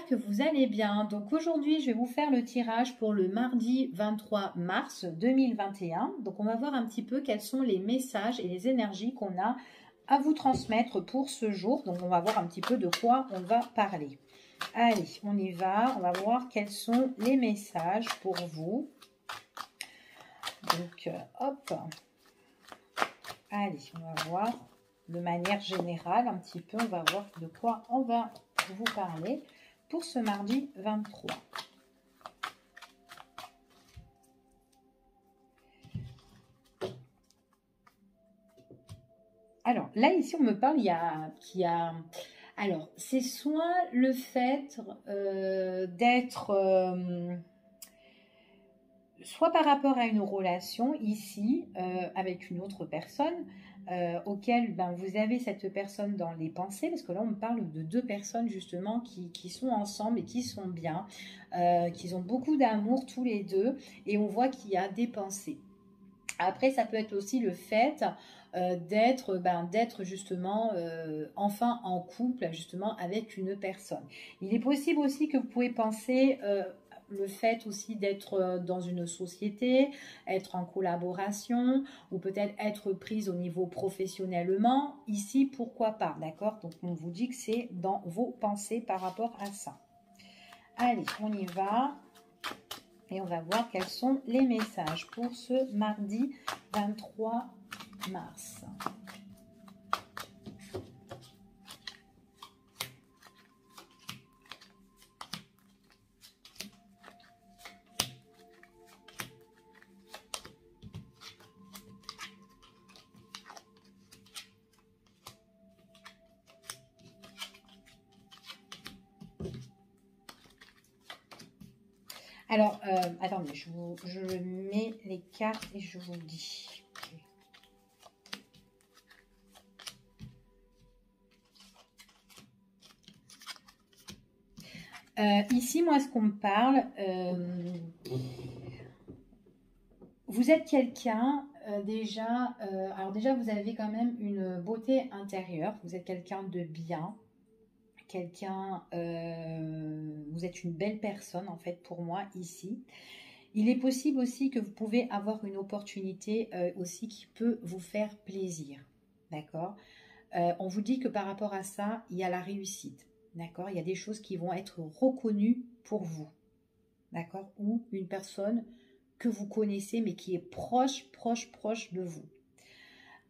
que vous allez bien. Donc aujourd'hui, je vais vous faire le tirage pour le mardi 23 mars 2021. Donc on va voir un petit peu quels sont les messages et les énergies qu'on a à vous transmettre pour ce jour. Donc on va voir un petit peu de quoi on va parler. Allez, on y va. On va voir quels sont les messages pour vous. Donc hop. Allez, on va voir de manière générale un petit peu. On va voir de quoi on va vous parler pour ce mardi 23. Alors, là, ici, on me parle, alors, c'est soit le fait d'être... soit par rapport à une relation, ici, avec une autre personne, auquel vous avez cette personne dans les pensées, parce que là, on me parle de deux personnes, justement, qui sont ensemble et qui sont bien, qui ont beaucoup d'amour tous les deux, et on voit qu'il y a des pensées. Après, ça peut être aussi le fait d'être justement enfin en couple justement avec une personne. Il est possible aussi que vous pouvez penser le fait aussi d'être dans une société, être en collaboration ou peut-être être prise au niveau professionnellement. Ici, pourquoi pas, d'accord? Donc, on vous dit que c'est dans vos pensées par rapport à ça. Allez, on y va. Et on va voir quels sont les messages pour ce mardi 23 mars. Alors, attendez, je mets les cartes et je vous dis. Ici, moi, ce qu'on me parle, vous êtes quelqu'un déjà, alors déjà, vous avez quand même une beauté intérieure, vous êtes quelqu'un de bien. Vous êtes une belle personne en fait pour moi ici. Il est possible aussi que vous pouvez avoir une opportunité aussi qui peut vous faire plaisir, d'accord. On vous dit que par rapport à ça, il y a la réussite, d'accord. Il y a des choses qui vont être reconnues pour vous, d'accord, ou une personne que vous connaissez mais qui est proche de vous.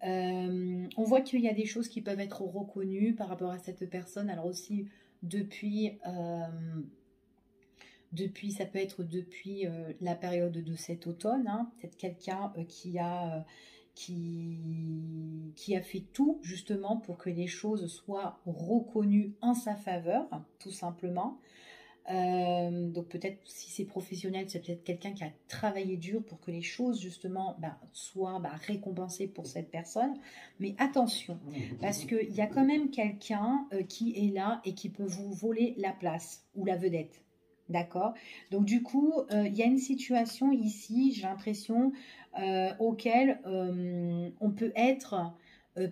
On voit qu'il y a des choses qui peuvent être reconnues par rapport à cette personne. Alors aussi, depuis ça peut être depuis la période de cet automne. Hein, peut-être quelqu'un qui a fait tout justement pour que les choses soient reconnues en sa faveur, tout simplement. Donc peut-être si c'est professionnel, c'est peut-être quelqu'un qui a travaillé dur pour que les choses justement soient récompensées pour cette personne. Mais attention, parce qu'il y a quand même quelqu'un qui est là et qui peut vous voler la place ou la vedette. D'accord? Donc du coup, il y a une situation ici, j'ai l'impression, auquel on peut être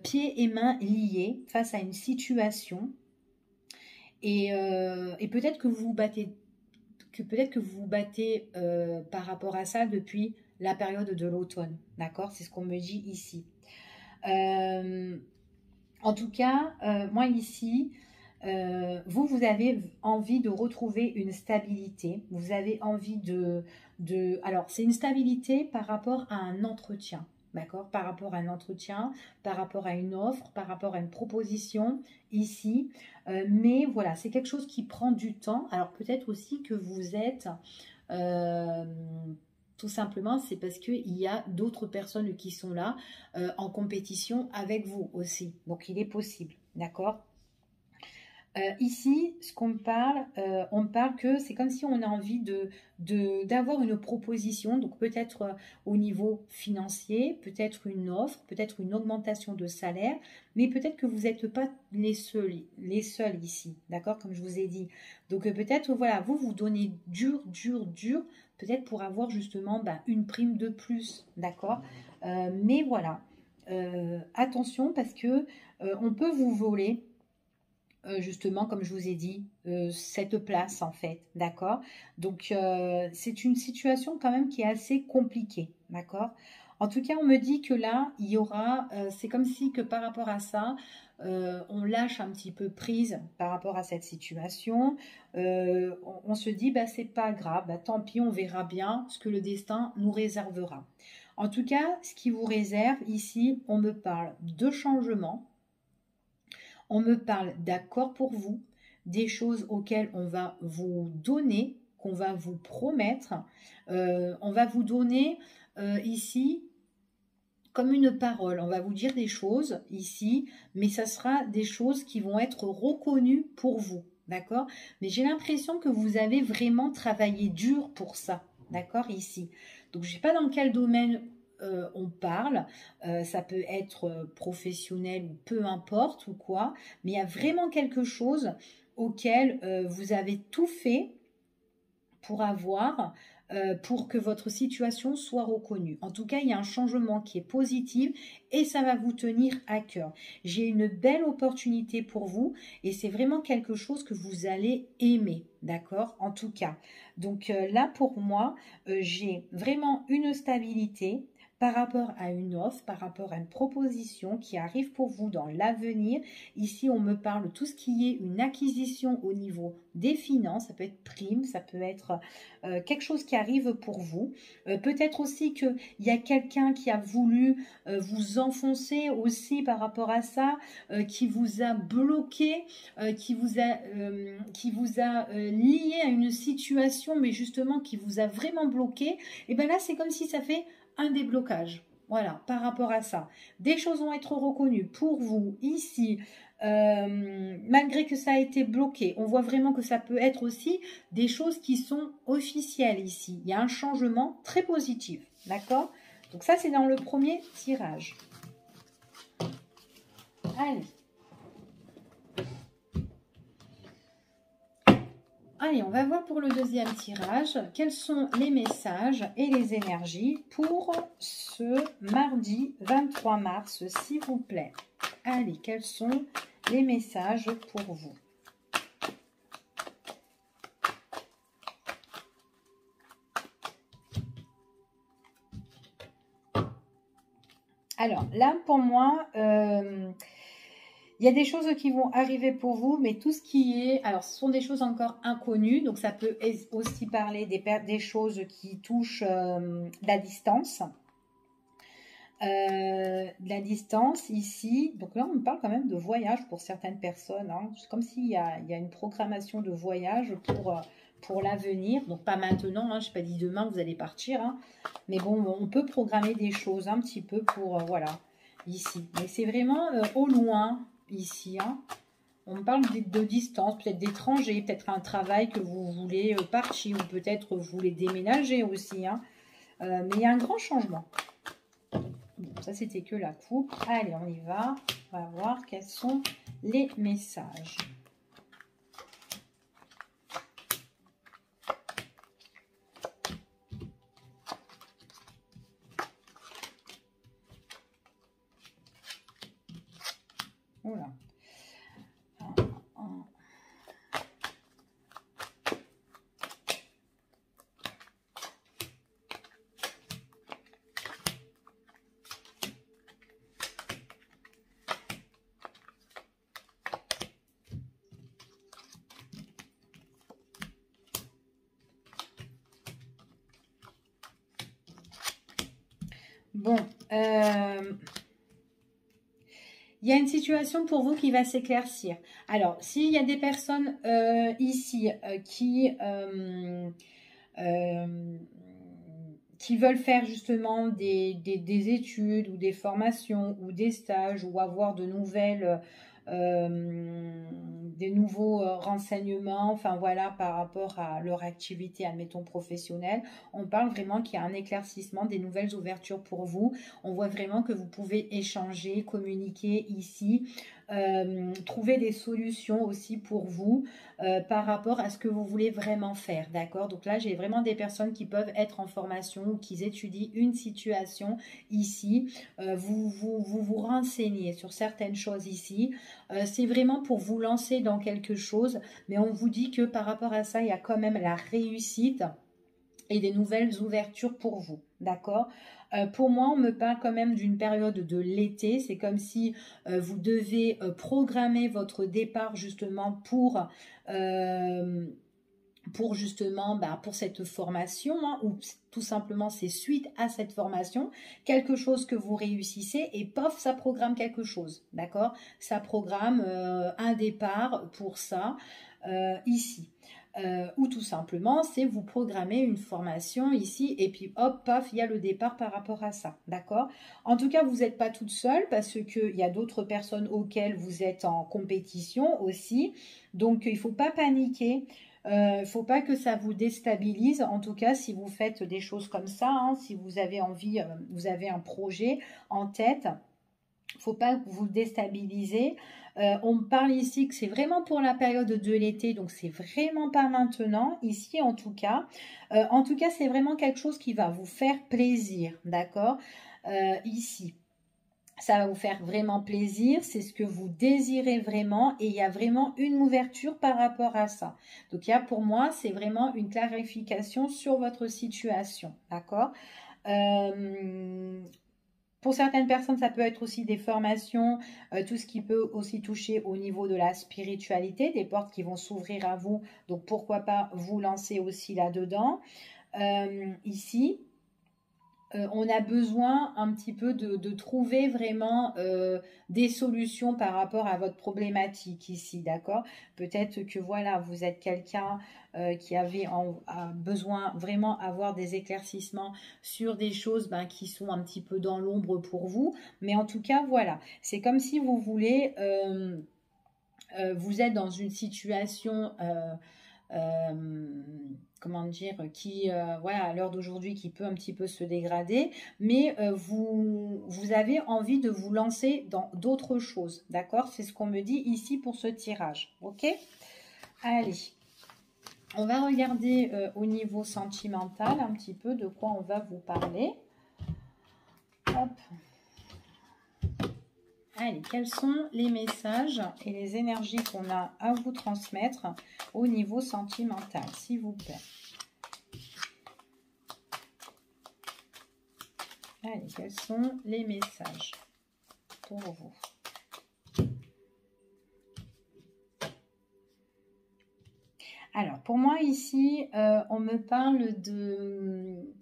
pieds et mains liés face à une situation. Et peut-être que vous vous battez, par rapport à ça depuis la période de l'automne, d'accord? C'est ce qu'on me dit ici. En tout cas, moi ici, vous avez envie de retrouver une stabilité. Vous avez envie alors, c'est une stabilité par rapport à un entretien. D'accord? Par rapport à un entretien, par rapport à une offre, par rapport à une proposition ici. Mais voilà, c'est quelque chose qui prend du temps. Alors peut-être aussi que vous êtes... tout simplement, c'est parce qu'il y a d'autres personnes qui sont là en compétition avec vous aussi. Donc il est possible. D'accord? Ici, ce qu'on me parle, on me parle que c'est comme si on a envie d'avoir une proposition, donc peut-être au niveau financier, peut-être une offre, peut-être une augmentation de salaire, mais peut-être que vous n'êtes pas les seuls ici, d'accord, comme je vous ai dit. Donc peut-être, voilà, vous donnez dur, peut-être pour avoir justement une prime de plus, d'accord. Mais voilà, attention parce que on peut vous voler justement, comme je vous ai dit, cette place en fait, d'accord? Donc, c'est une situation quand même qui est assez compliquée, d'accord? En tout cas, on me dit que là, il y aura, c'est comme si que par rapport à ça, on lâche un petit peu prise par rapport à cette situation. On se dit, bah, c'est pas grave, bah, tant pis, on verra bien ce que le destin nous réservera. En tout cas, ce qui vous réserve ici, on me parle de changement, on me parle d'accords pour vous, des choses auxquelles on va vous donner, qu'on va vous promettre. On va vous donner ici comme une parole. On va vous dire des choses ici, mais ça sera des choses qui vont être reconnues pour vous. D'accord? Mais j'ai l'impression que vous avez vraiment travaillé dur pour ça. D'accord? Ici. Donc, je ne sais pas dans quel domaine on parle. Ça peut être professionnel ou peu importe ou quoi. Mais il y a vraiment quelque chose auquel vous avez tout fait pour pour que votre situation soit reconnue. En tout cas, il y a un changement qui est positif et ça va vous tenir à cœur. J'ai une belle opportunité pour vous et c'est vraiment quelque chose que vous allez aimer, d'accord? En tout cas. Donc là, pour moi, j'ai vraiment une stabilité par rapport à une offre, par rapport à une proposition qui arrive pour vous dans l'avenir. Ici, on me parle de tout ce qui est une acquisition au niveau des finances. Ça peut être prime, ça peut être quelque chose qui arrive pour vous. Peut-être aussi qu'il y a quelqu'un qui a voulu vous enfoncer aussi par rapport à ça, qui vous a bloqué, qui vous a lié à une situation, mais justement qui vous a vraiment bloqué. Et bien là, c'est comme si ça fait un déblocage. Voilà, par rapport à ça. Des choses vont être reconnues pour vous ici, malgré que ça a été bloqué. On voit vraiment que ça peut être aussi des choses qui sont officielles ici. Il y a un changement très positif. D'accord? Donc ça, c'est dans le premier tirage. Allez. Allez, on va voir pour le deuxième tirage, quels sont les messages et les énergies pour ce mardi 23 mars, s'il vous plaît. Allez, quels sont les messages pour vous? Alors, là, pour moi, il y a des choses qui vont arriver pour vous, mais tout ce qui est... Alors, ce sont des choses encore inconnues, donc ça peut aussi parler des choses qui touchent la distance. De la distance ici. Donc là, on me parle quand même de voyage pour certaines personnes. Hein. C'est comme s'il y a une programmation de voyage pour l'avenir. Donc pas maintenant, hein, je n'ai pas dit demain, vous allez partir. Hein. Mais bon, on peut programmer des choses un petit peu pour... voilà, ici. Mais c'est vraiment au loin, ici. Hein. On me parle de distance, peut-être d'étranger, peut-être un travail que vous voulez partir, ou peut-être vous voulez déménager aussi. Hein. Mais il y a un grand changement. Bon, ça, c'était que la coupe. Allez, on y va. On va voir quels sont les messages. Voilà. Bon, il y a une situation pour vous qui va s'éclaircir. Alors, s'il y a des personnes ici qui veulent faire justement des études ou des formations ou des stages ou avoir de nouvelles... des nouveaux renseignements, enfin voilà, par rapport à leur activité, admettons, professionnelle. On parle vraiment qu'il y a un éclaircissement, des nouvelles ouvertures pour vous. On voit vraiment que vous pouvez échanger, communiquer ici. trouver des solutions aussi pour vous par rapport à ce que vous voulez vraiment faire, d'accord? Donc là, j'ai vraiment des personnes qui peuvent être en formation ou qui étudient une situation ici. Vous renseignez sur certaines choses ici. C'est vraiment pour vous lancer dans quelque chose, mais on vous dit que par rapport à ça, il y a quand même la réussite et des nouvelles ouvertures pour vous, d'accord? Pour moi, on me parle quand même d'une période de l'été. C'est comme si vous devez programmer votre départ justement justement pour cette formation, hein, ou tout simplement c'est suite à cette formation, quelque chose que vous réussissez et pof, ça programme quelque chose, d'accord? Ça programme un départ pour ça ici. Ou tout simplement, c'est vous programmer une formation ici et puis hop, paf, il y a le départ par rapport à ça, d'accord? En tout cas, vous n'êtes pas toute seule parce qu'il y a d'autres personnes auxquelles vous êtes en compétition aussi. Donc, il ne faut pas paniquer. Il ne faut pas que ça vous déstabilise. En tout cas, si vous faites des choses comme ça, hein, si vous avez envie, vous avez un projet en tête, il ne faut pas vous déstabiliser. On me parle ici que c'est vraiment pour la période de l'été, donc c'est vraiment pas maintenant, ici en tout cas. En tout cas, c'est vraiment quelque chose qui va vous faire plaisir, d'accord? Ici. Ça va vous faire vraiment plaisir, c'est ce que vous désirez vraiment et il y a vraiment une ouverture par rapport à ça. Donc il y a pour moi, c'est vraiment une clarification sur votre situation, d'accord? Pour certaines personnes, ça peut être aussi des formations, tout ce qui peut aussi toucher au niveau de la spiritualité, des portes qui vont s'ouvrir à vous. Donc pourquoi pas vous lancer aussi là-dedans. Ici, on a besoin un petit peu de trouver vraiment des solutions par rapport à votre problématique ici, d'accord? Peut-être que voilà, vous êtes quelqu'un qui a besoin vraiment avoir des éclaircissements sur des choses qui sont un petit peu dans l'ombre pour vous. Mais en tout cas, voilà, c'est comme si vous voulez, vous êtes dans une situation comment dire, qui, voilà, à l'heure d'aujourd'hui, qui peut un petit peu se dégrader, mais vous avez envie de vous lancer dans d'autres choses, d'accord? C'est ce qu'on me dit ici pour ce tirage, ok? Allez, on va regarder au niveau sentimental un petit peu de quoi on va vous parler. Hop. Allez, quels sont les messages et les énergies qu'on a à vous transmettre au niveau sentimental, s'il vous plaît? Allez, quels sont les messages pour vous? Alors, pour moi ici, on me parle de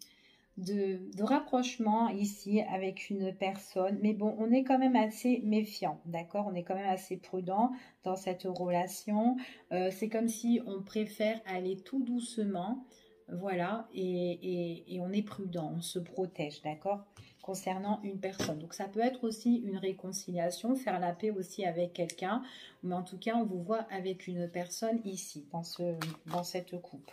rapprochement ici avec une personne, mais bon, on est quand même assez méfiant, d'accord? On est quand même assez prudent dans cette relation. C'est comme si on préfère aller tout doucement, voilà, et on est prudent, on se protège, d'accord? Concernant une personne. Donc ça peut être aussi une réconciliation, faire la paix aussi avec quelqu'un, mais en tout cas, on vous voit avec une personne ici, dans cette coupe.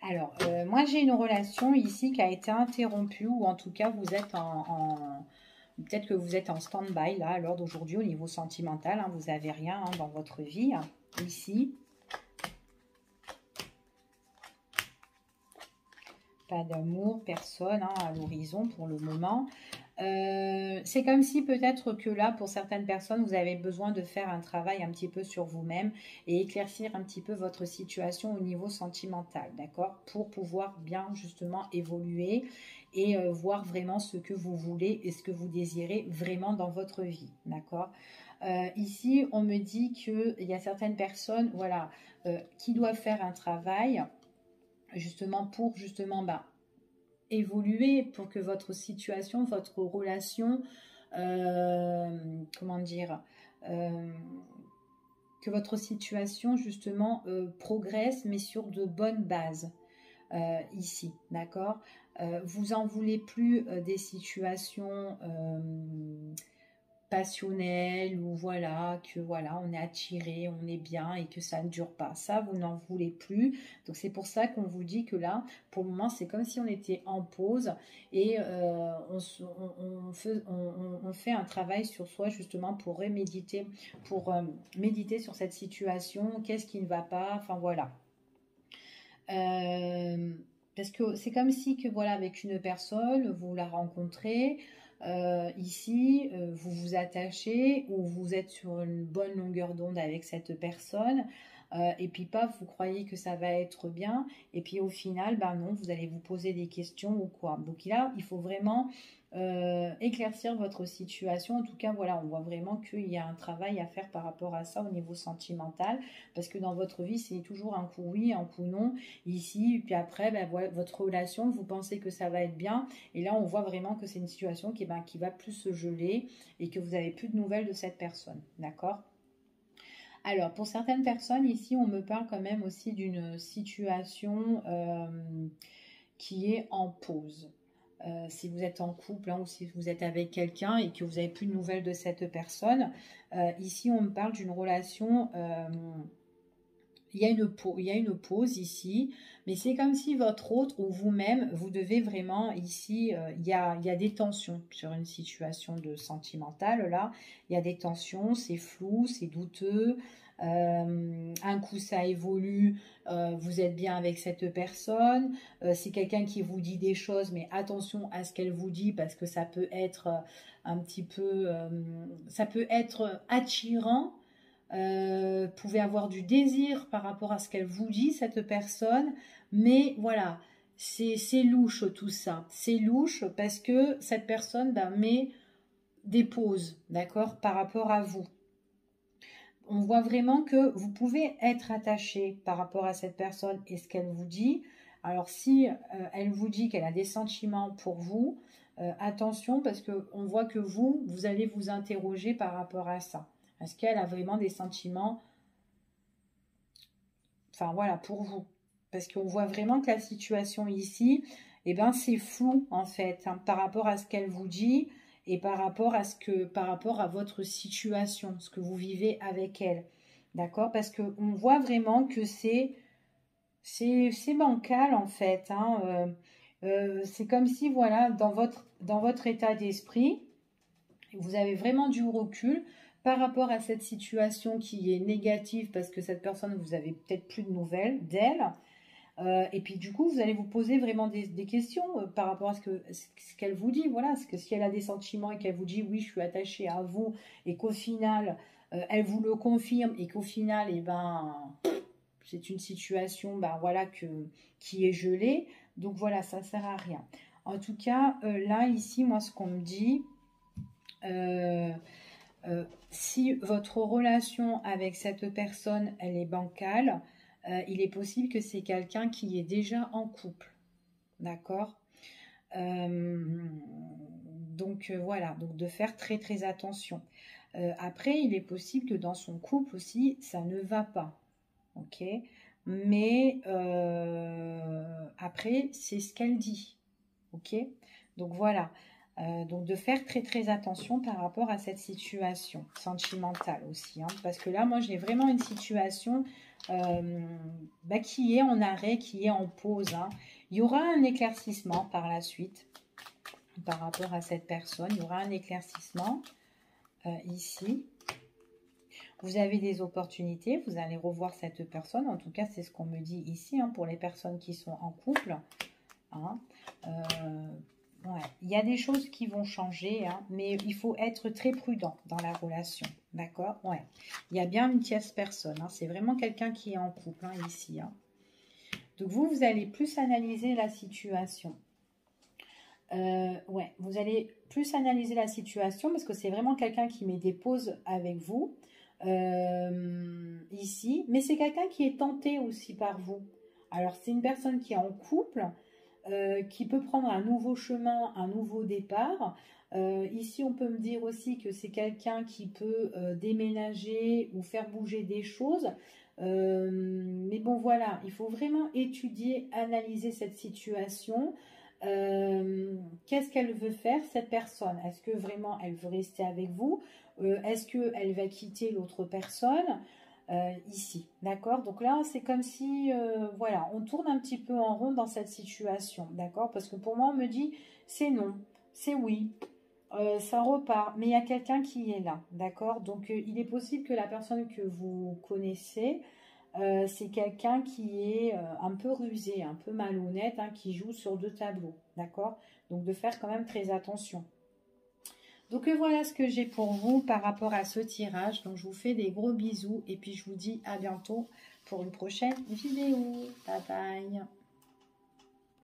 Alors, moi j'ai une relation ici qui a été interrompue, ou en tout cas vous êtes peut-être que vous êtes en stand-by là à l'heure d'aujourd'hui au niveau sentimental, hein, vous n'avez rien dans votre vie, hein, ici. Pas d'amour, personne à l'horizon pour le moment. C'est comme si peut-être que là, pour certaines personnes, vous avez besoin de faire un travail un petit peu sur vous-même et éclaircir un petit peu votre situation au niveau sentimental, d'accord? Pour pouvoir bien justement évoluer et voir vraiment ce que vous voulez et ce que vous désirez vraiment dans votre vie, d'accord? Ici, on me dit qu'il y a certaines personnes, voilà, qui doivent faire un travail justement pour évoluer, pour que votre situation, votre relation, comment dire, que votre situation justement progresse, mais sur de bonnes bases ici, d'accord. Vous en voulez plus des situations passionnel ou voilà, que voilà, on est attiré, on est bien et que ça ne dure pas. Ça, vous n'en voulez plus. Donc c'est pour ça qu'on vous dit que là, pour le moment, c'est comme si on était en pause et on fait un travail sur soi justement pour reméditer, pour méditer sur cette situation, qu'est-ce qui ne va pas, enfin voilà. Parce que c'est comme si que voilà, avec une personne, vous la rencontrez, ici, vous vous attachez ou vous êtes sur une bonne longueur d'onde avec cette personne, et puis paf, vous croyez que ça va être bien, et puis au final, ben non, vous allez vous poser des questions ou quoi. Donc là, il faut vraiment éclaircir votre situation. En tout cas, voilà, on voit vraiment qu'il y a un travail à faire par rapport à ça au niveau sentimental, parce que dans votre vie, c'est toujours un coup oui, un coup non, ici, puis après, ben, voilà, votre relation, vous pensez que ça va être bien, et là, on voit vraiment que c'est une situation qui va plus se geler, et que vous n'avez plus de nouvelles de cette personne, d'accord? Alors, pour certaines personnes, ici, on me parle quand même aussi d'une situation qui est en pause. Si vous êtes en couple hein, ou si vous êtes avec quelqu'un et que vous n'avez plus de nouvelles de cette personne, ici, on me parle d'une relation il y a une pause ici, mais c'est comme si votre autre ou vous-même, vous devez vraiment ici, il y a des tensions sur une situation de sentimentale là. Il y a des tensions, c'est flou, c'est douteux. Un coup ça évolue, vous êtes bien avec cette personne. C'est quelqu'un qui vous dit des choses, mais attention à ce qu'elle vous dit parce que ça peut être un petit peu, ça peut être attirant, pouvez avoir du désir par rapport à ce qu'elle vous dit, cette personne, mais voilà, c'est louche tout ça. C'est louche parce que cette personne ben, met des pauses, d'accord, par rapport à vous. On voit vraiment que vous pouvez être attaché par rapport à cette personne et ce qu'elle vous dit. Alors si elle vous dit qu'elle a des sentiments pour vous, attention parce qu'on voit que vous allez vous interroger par rapport à ça. Est-ce qu'elle a vraiment des sentiments, enfin voilà, pour vous? Parce qu'on voit vraiment que la situation ici, eh ben, c'est flou en fait, hein, par rapport à ce qu'elle vous dit et par rapport à votre situation, ce que vous vivez avec elle. D'accord? Parce qu'on voit vraiment que c'est bancal en fait, hein, c'est comme si, voilà, dans votre état d'esprit, vous avez vraiment du recul par rapport à cette situation qui est négative parce que cette personne, vous avez peut-être plus de nouvelles d'elle. Et puis du coup, vous allez vous poser vraiment des questions par rapport à ce qu'elle vous dit. Voilà, parce que si elle a des sentiments et qu'elle vous dit oui, je suis attachée à vous, et qu'au final, elle vous le confirme, et qu'au final, eh ben, c'est une situation ben, voilà, qui est gelée. Donc voilà, ça ne sert à rien. En tout cas, là, ici, moi, ce qu'on me dit, euh, si votre relation avec cette personne, elle est bancale, il est possible que c'est quelqu'un qui est déjà en couple. D'accord? Donc voilà, donc de faire très très attention. Après, il est possible que dans son couple aussi, ça ne va pas. Ok? Mais après, c'est ce qu'elle dit. Ok? Donc voilà. Donc de faire très très attention par rapport à cette situation sentimentale aussi, hein, parce que là moi j'ai vraiment une situation bah, qui est en arrêt, qui est en pause, hein. Il y aura un éclaircissement par la suite par rapport à cette personne, il y aura un éclaircissement ici. Vous avez des opportunités, vous allez revoir cette personne, en tout cas c'est ce qu'on me dit ici, hein, pour les personnes qui sont en couple, hein. Ouais. Il y a des choses qui vont changer, hein, mais il faut être très prudent dans la relation, d'accord? Ouais. Il y a bien une tierce personne, hein, c'est vraiment quelqu'un qui est en couple, hein, ici, hein. Donc vous allez plus analyser la situation. Ouais, vous allez plus analyser la situation parce que c'est vraiment quelqu'un qui met des pauses avec vous ici, mais c'est quelqu'un qui est tenté aussi par vous. Alors c'est une personne qui est en couple, qui peut prendre un nouveau chemin, un nouveau départ. Ici, on peut me dire aussi que c'est quelqu'un qui peut déménager ou faire bouger des choses. Mais bon, voilà, il faut vraiment étudier, analyser cette situation. Qu'est-ce qu'elle veut faire, cette personne? Est-ce que vraiment elle veut rester avec vous? Est-ce qu'elle va quitter l'autre personne? Ici, d'accord? Donc là, c'est comme si, voilà, on tourne un petit peu en rond dans cette situation, d'accord? Parce que pour moi, on me dit, c'est non, c'est oui, ça repart, mais il y a quelqu'un qui est là, d'accord? Donc, il est possible que la personne que vous connaissez, c'est quelqu'un qui est un peu rusé, un peu malhonnête, hein, qui joue sur deux tableaux, d'accord? Donc, de faire quand même très attention. Donc voilà ce que j'ai pour vous par rapport à ce tirage. Donc je vous fais des gros bisous et puis je vous dis à bientôt pour une prochaine vidéo. Bye bye.